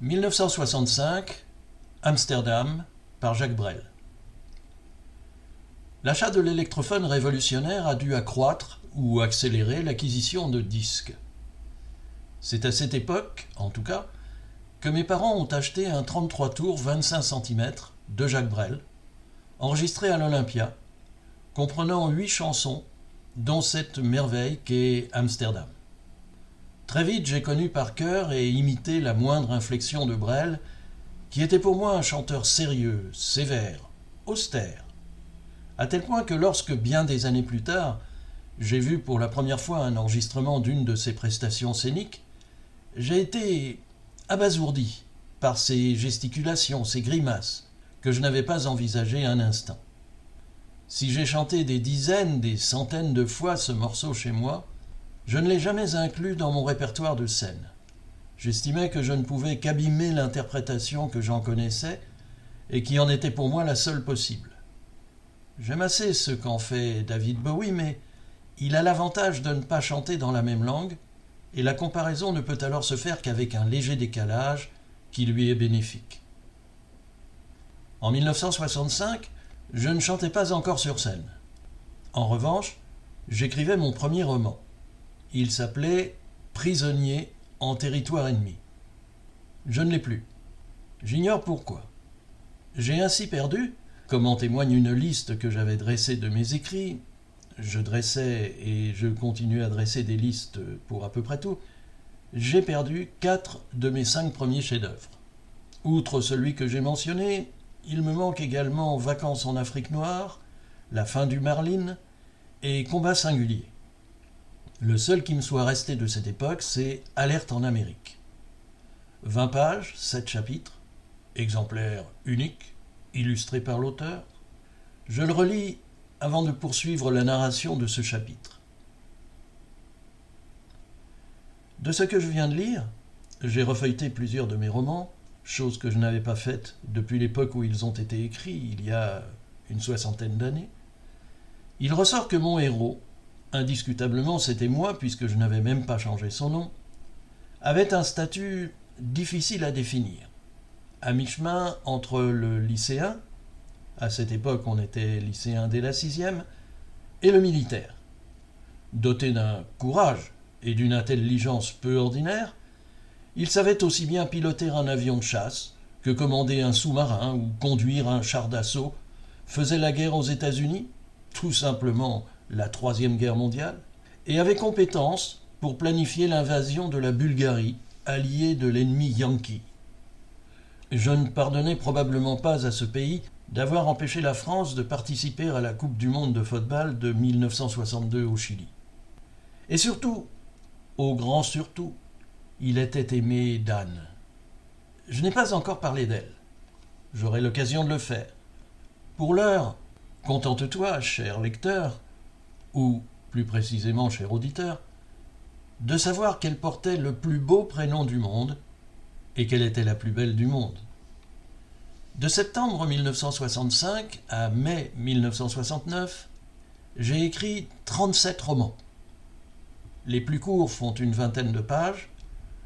1965, Amsterdam, par Jacques Brel. L'achat de l'électrophone révolutionnaire a dû accroître ou accélérer l'acquisition de disques. C'est à cette époque, en tout cas, que mes parents ont acheté un 33 tours 25 cm de Jacques Brel, enregistré à l'Olympia, comprenant 8 chansons, dont cette merveille qu'est Amsterdam. Très vite, j'ai connu par cœur et imité la moindre inflexion de Brel, qui était pour moi un chanteur sérieux, sévère, austère, à tel point que lorsque, bien des années plus tard, j'ai vu pour la première fois un enregistrement d'une de ses prestations scéniques, j'ai été abasourdi par ses gesticulations, ses grimaces, que je n'avais pas envisagées un instant. Si j'ai chanté des dizaines, des centaines de fois ce morceau chez moi, je ne l'ai jamais inclus dans mon répertoire de scène. J'estimais que je ne pouvais qu'abîmer l'interprétation que j'en connaissais et qui en était pour moi la seule possible. J'aime assez ce qu'en fait David Bowie, mais il a l'avantage de ne pas chanter dans la même langue et la comparaison ne peut alors se faire qu'avec un léger décalage qui lui est bénéfique. En 1965, je ne chantais pas encore sur scène. En revanche, j'écrivais mon premier roman. Il s'appelait « Prisonnier en territoire ennemi ». Je ne l'ai plus. J'ignore pourquoi. J'ai ainsi perdu, comme en témoigne une liste que j'avais dressée de mes écrits, je dressais et je continue à dresser des listes pour à peu près tout, j'ai perdu 4 de mes 5 premiers chefs-d'œuvre. Outre celui que j'ai mentionné, il me manque également Vacances en Afrique noire, La fin du Marlin et Combat singulier. Le seul qui me soit resté de cette époque, c'est Alerte en Amérique. 20 pages, 7 chapitres, exemplaire unique, illustré par l'auteur. Je le relis avant de poursuivre la narration de ce chapitre. De ce que je viens de lire, j'ai refeuilleté plusieurs de mes romans, chose que je n'avais pas faite depuis l'époque où ils ont été écrits, il y a une 60aine d'années. Il ressort que mon héros, indiscutablement c'était moi puisque je n'avais même pas changé son nom, avait un statut difficile à définir, à mi-chemin entre le lycéen, à cette époque on était lycéen dès la 6e, et le militaire. Doté d'un courage et d'une intelligence peu ordinaire, il savait aussi bien piloter un avion de chasse que commander un sous-marin ou conduire un char d'assaut, faisait la guerre aux États-Unis, tout simplement la Troisième Guerre mondiale, et avait compétence pour planifier l'invasion de la Bulgarie, alliée de l'ennemi yankee. Je ne pardonnais probablement pas à ce pays d'avoir empêché la France de participer à la Coupe du monde de football de 1962 au Chili. Et surtout, au grand surtout, il était aimé d'Anne. Je n'ai pas encore parlé d'elle. J'aurai l'occasion de le faire. Pour l'heure, contente-toi, cher lecteur, ou plus précisément cher auditeur, de savoir qu'elle portait le plus beau prénom du monde et qu'elle était la plus belle du monde. De septembre 1965 à mai 1969, j'ai écrit 37 romans. Les plus courts font une vingtaine de pages,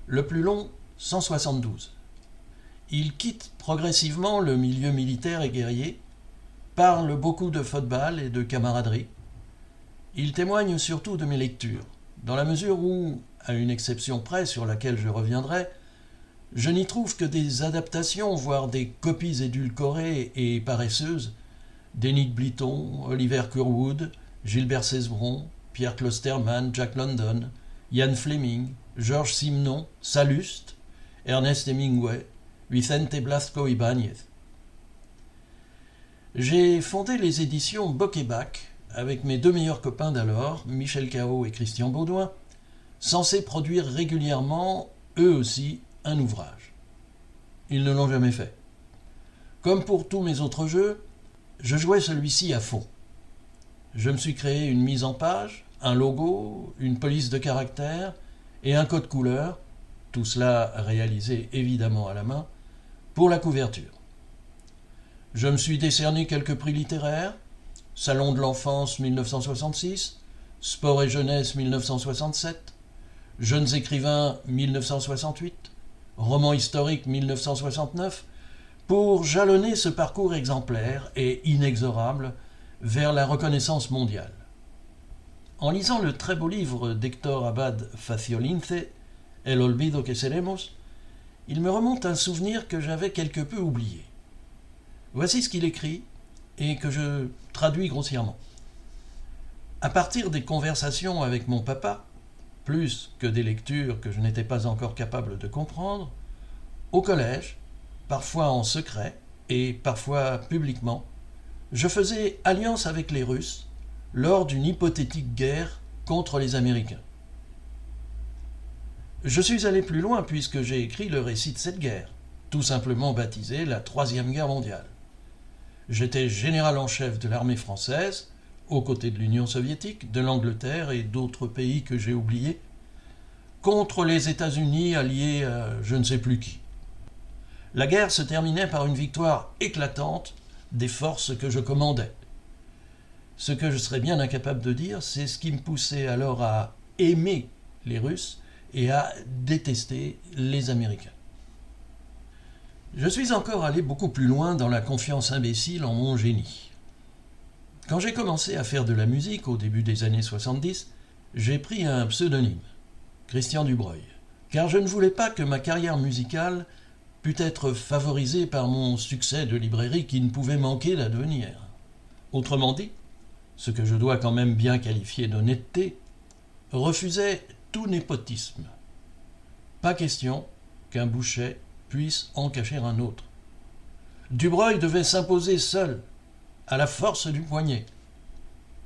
le plus long 172. Il quitte progressivement le milieu militaire et guerrier, parle beaucoup de football et de camaraderie. Il témoigne surtout de mes lectures, dans la mesure où, à une exception près sur laquelle je reviendrai, je n'y trouve que des adaptations, voire des copies édulcorées et paresseuses d'Enid Blyton, Oliver Curwood, Gilbert Cesbron, Pierre Klosterman, Jack London, Ian Fleming, Georges Simenon, Sallust, Ernest Hemingway, Vicente Blasco Ibáñez. J'ai fondé les éditions Bock et Bac avec mes 2 meilleurs copains d'alors, Michel Cao et Christian Baudouin, censés produire régulièrement, eux aussi, un ouvrage. Ils ne l'ont jamais fait. Comme pour tous mes autres jeux, je jouais celui-ci à fond. Je me suis créé une mise en page, un logo, une police de caractères et un code couleur, tout cela réalisé évidemment à la main, pour la couverture. Je me suis décerné quelques prix littéraires, Salon de l'enfance 1966, Sport et jeunesse 1967, Jeunes écrivains 1968, roman historique 1969, pour jalonner ce parcours exemplaire et inexorable vers la reconnaissance mondiale. En lisant le très beau livre d'Héctor Abad Faciolince, El olvido que seremos, il me remonte un souvenir que j'avais quelque peu oublié. Voici ce qu'il écrit et que je traduis grossièrement. À partir des conversations avec mon papa, plus que des lectures que je n'étais pas encore capable de comprendre, au collège, parfois en secret et parfois publiquement, je faisais alliance avec les Russes lors d'une hypothétique guerre contre les Américains. Je suis allé plus loin puisque j'ai écrit le récit de cette guerre, tout simplement baptisée la Troisième Guerre mondiale. J'étais général en chef de l'armée française, aux côtés de l'Union soviétique, de l'Angleterre et d'autres pays que j'ai oubliés, contre les États-Unis alliés à je ne sais plus qui. La guerre se terminait par une victoire éclatante des forces que je commandais. Ce que je serais bien incapable de dire, c'est ce qui me poussait alors à aimer les Russes et à détester les Américains. Je suis encore allé beaucoup plus loin dans la confiance imbécile en mon génie. Quand j'ai commencé à faire de la musique au début des années 70, j'ai pris un pseudonyme, Christian Dubreuil, car je ne voulais pas que ma carrière musicale pût être favorisée par mon succès de librairie qui ne pouvait manquer d'advenir. Autrement dit, ce que je dois quand même bien qualifier d'honnêteté, refusait tout népotisme. Pas question qu'un boucher puisse en cacher un autre. Dubreuil devait s'imposer seul, à la force du poignet,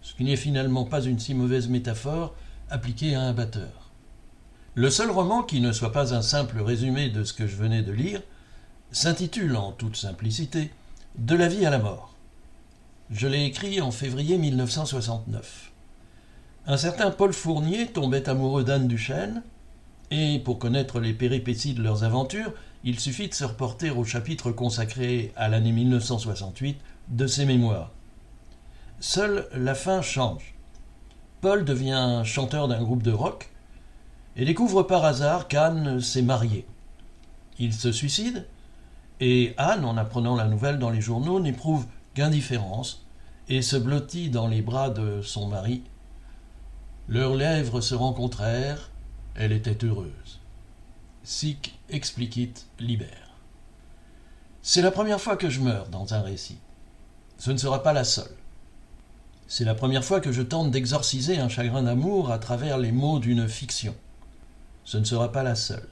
ce qui n'est finalement pas une si mauvaise métaphore appliquée à un batteur. Le seul roman qui ne soit pas un simple résumé de ce que je venais de lire s'intitule en toute simplicité « De la vie à la mort ». Je l'ai écrit en février 1969. Un certain Paul Fournier tombait amoureux d'Anne Duchesne, et pour connaître les péripéties de leurs aventures, il suffit de se reporter au chapitre consacré à l'année 1968 de ses mémoires. Seule la fin change. Paul devient chanteur d'un groupe de rock et découvre par hasard qu'Anne s'est mariée. Il se suicide et Anne, en apprenant la nouvelle dans les journaux, n'éprouve qu'indifférence et se blottit dans les bras de son mari. Leurs lèvres se rencontrèrent, elle était heureuse. Sic explicit liber. C'est la première fois que je meurs dans un récit. Ce ne sera pas la seule. C'est la première fois que je tente d'exorciser un chagrin d'amour à travers les mots d'une fiction. Ce ne sera pas la seule.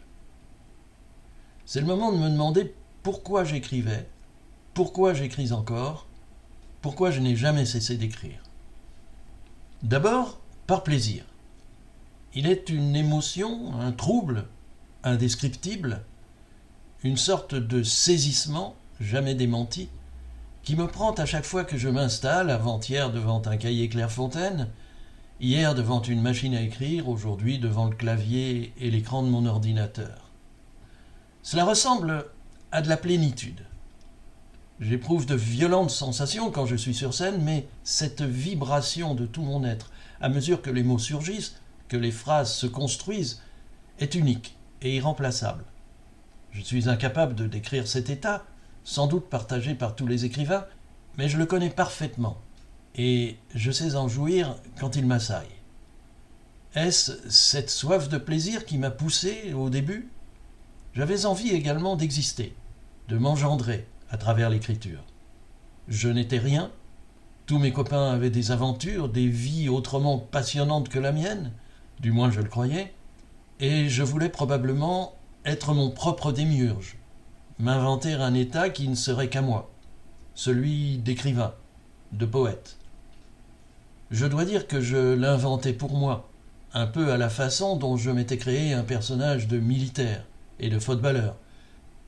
C'est le moment de me demander pourquoi j'écrivais, pourquoi j'écris encore, pourquoi je n'ai jamais cessé d'écrire. D'abord, par plaisir. Il est une émotion, un trouble, indescriptible, une sorte de saisissement, jamais démenti, qui me prend à chaque fois que je m'installe, avant-hier devant un cahier Clairefontaine, hier devant une machine à écrire, aujourd'hui devant le clavier et l'écran de mon ordinateur. Cela ressemble à de la plénitude. J'éprouve de violentes sensations quand je suis sur scène, mais cette vibration de tout mon être, à mesure que les mots surgissent, que les phrases se construisent, est unique et irremplaçable. Je suis incapable de décrire cet état, sans doute partagé par tous les écrivains, mais je le connais parfaitement, et je sais en jouir quand il m'assaille. Est-ce cette soif de plaisir qui m'a poussé au début ? J'avais envie également d'exister, de m'engendrer à travers l'écriture. Je n'étais rien, tous mes copains avaient des aventures, des vies autrement passionnantes que la mienne, du moins je le croyais, et je voulais probablement être mon propre démiurge, m'inventer un état qui ne serait qu'à moi, celui d'écrivain, de poète. Je dois dire que je l'inventais pour moi, un peu à la façon dont je m'étais créé un personnage de militaire et de footballeur,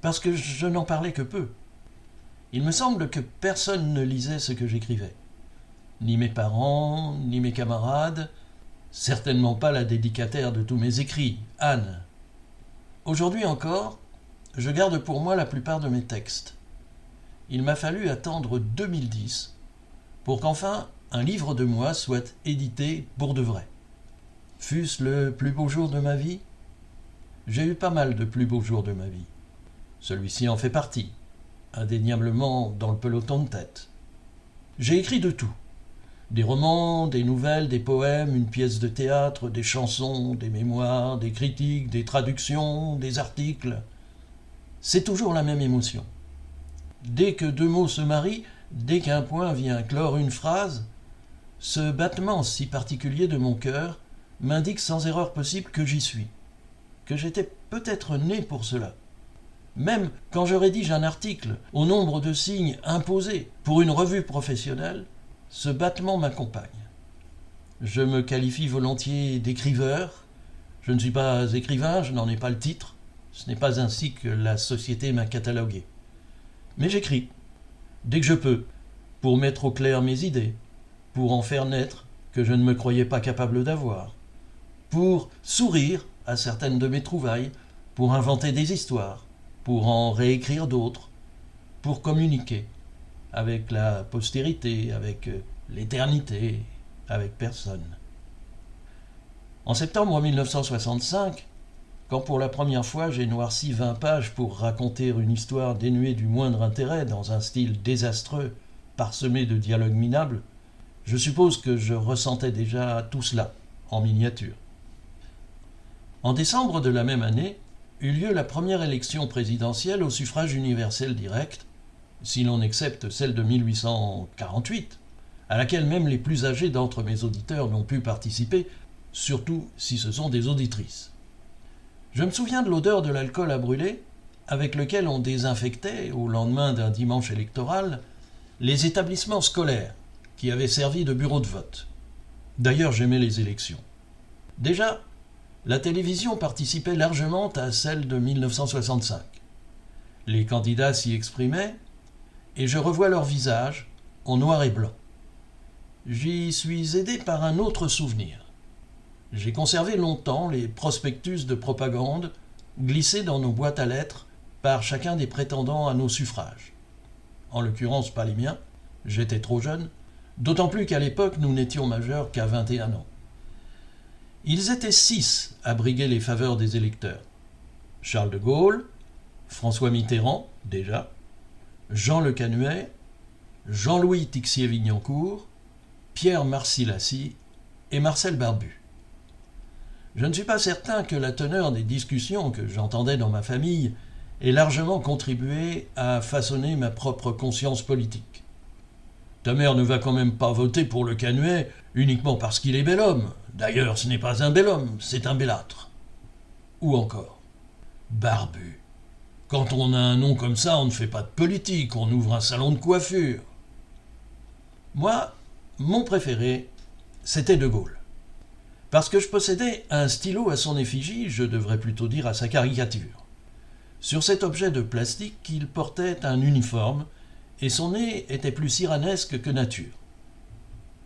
parce que je n'en parlais que peu. Il me semble que personne ne lisait ce que j'écrivais. Ni mes parents, ni mes camarades, certainement pas la dédicataire de tous mes écrits, Anne. Aujourd'hui encore, je garde pour moi la plupart de mes textes. Il m'a fallu attendre 2010 pour qu'enfin un livre de moi soit édité pour de vrai. Fût-ce le plus beau jour de ma vie ? J'ai eu pas mal de plus beaux jours de ma vie. Celui-ci en fait partie, indéniablement dans le peloton de tête. J'ai écrit de tout. Des romans, des nouvelles, des poèmes, une pièce de théâtre, des chansons, des mémoires, des critiques, des traductions, des articles. C'est toujours la même émotion. Dès que deux mots se marient, dès qu'un point vient clore une phrase, ce battement si particulier de mon cœur m'indique sans erreur possible que j'y suis, que j'étais peut-être né pour cela. Même quand je rédige un article au nombre de signes imposés pour une revue professionnelle, ce battement m'accompagne. Je me qualifie volontiers d'écriveur. Je ne suis pas écrivain, je n'en ai pas le titre. Ce n'est pas ainsi que la société m'a catalogué. Mais j'écris, dès que je peux, pour mettre au clair mes idées, pour en faire naître que je ne me croyais pas capable d'avoir, pour sourire à certaines de mes trouvailles, pour inventer des histoires, pour en réécrire d'autres, pour communiquer avec la postérité, avec l'éternité, avec personne. En septembre 1965, quand pour la première fois j'ai noirci 20 pages pour raconter une histoire dénuée du moindre intérêt dans un style désastreux, parsemé de dialogues minables, je suppose que je ressentais déjà tout cela en miniature. En décembre de la même année, eut lieu la première élection présidentielle au suffrage universel direct, si l'on accepte celle de 1848, à laquelle même les plus âgés d'entre mes auditeurs n'ont pu participer, surtout si ce sont des auditrices. Je me souviens de l'odeur de l'alcool à brûler, avec lequel on désinfectait, au lendemain d'un dimanche électoral, les établissements scolaires qui avaient servi de bureau de vote. D'ailleurs, j'aimais les élections. Déjà, la télévision participait largement à celle de 1965. Les candidats s'y exprimaient, et je revois leurs visages en noir et blanc. J'y suis aidé par un autre souvenir. J'ai conservé longtemps les prospectus de propagande glissés dans nos boîtes à lettres par chacun des prétendants à nos suffrages. En l'occurrence, pas les miens, j'étais trop jeune, d'autant plus qu'à l'époque nous n'étions majeurs qu'à 21 ans. Ils étaient 6 à briguer les faveurs des électeurs. Charles de Gaulle, François Mitterrand, déjà, Jean Le Canuet, Jean-Louis Tixier-Vignancourt, Pierre Marcy-Lacy et Marcel Barbu. Je ne suis pas certain que la teneur des discussions que j'entendais dans ma famille ait largement contribué à façonner ma propre conscience politique. Ta mère ne va quand même pas voter pour Le Canuet uniquement parce qu'il est bel homme. D'ailleurs, ce n'est pas un bel homme, c'est un bellâtre. Ou encore, Barbu. Quand on a un nom comme ça, on ne fait pas de politique, on ouvre un salon de coiffure. Moi, mon préféré, c'était De Gaulle. Parce que je possédais un stylo à son effigie, je devrais plutôt dire à sa caricature. Sur cet objet de plastique, il portait un uniforme, et son nez était plus cyranesque que nature.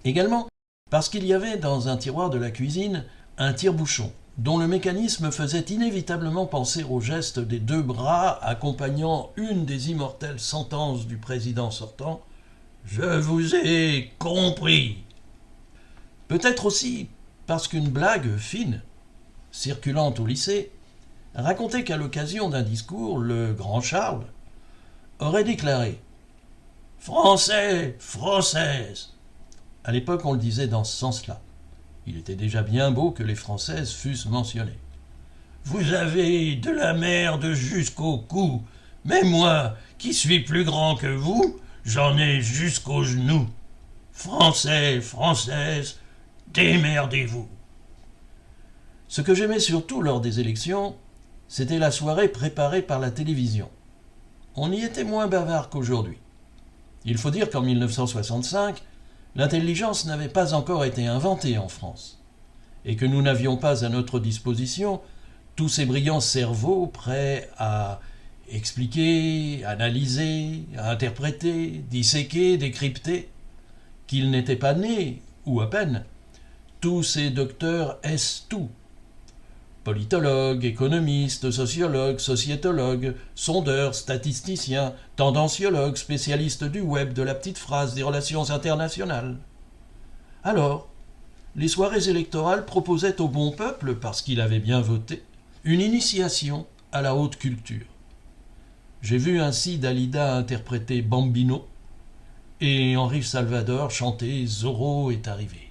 Également, parce qu'il y avait dans un tiroir de la cuisine un tire-bouchon, dont le mécanisme faisait inévitablement penser au geste des 2 bras accompagnant une des immortelles sentences du président sortant « Je vous ai compris ». Peut-être aussi parce qu'une blague fine, circulant au lycée, racontait qu'à l'occasion d'un discours, le grand Charles aurait déclaré « Français, Françaises ». À l'époque, on le disait dans ce sens-là. Il était déjà bien beau que les Françaises fussent mentionnées. « Vous avez de la merde jusqu'au cou, mais moi, qui suis plus grand que vous, j'en ai jusqu'aux genoux. Français, Françaises, démerdez-vous !» Ce que j'aimais surtout lors des élections, c'était la soirée préparée par la télévision. On y était moins bavard qu'aujourd'hui. Il faut dire qu'en 1965, l'intelligence n'avait pas encore été inventée en France, et que nous n'avions pas à notre disposition tous ces brillants cerveaux prêts à expliquer, analyser, à interpréter, disséquer, décrypter, qu'ils n'étaient pas nés, ou à peine, tous ces docteurs S-tout, politologues, économistes, sociologues, sociétologues, sondeurs, statisticiens, tendanciologues, spécialistes du web, de la petite phrase, des relations internationales. Alors, les soirées électorales proposaient au bon peuple, parce qu'il avait bien voté, Une initiation à la haute culture. J'ai vu ainsi Dalida interpréter Bambino et Henri Salvador chanter Zorro est arrivé.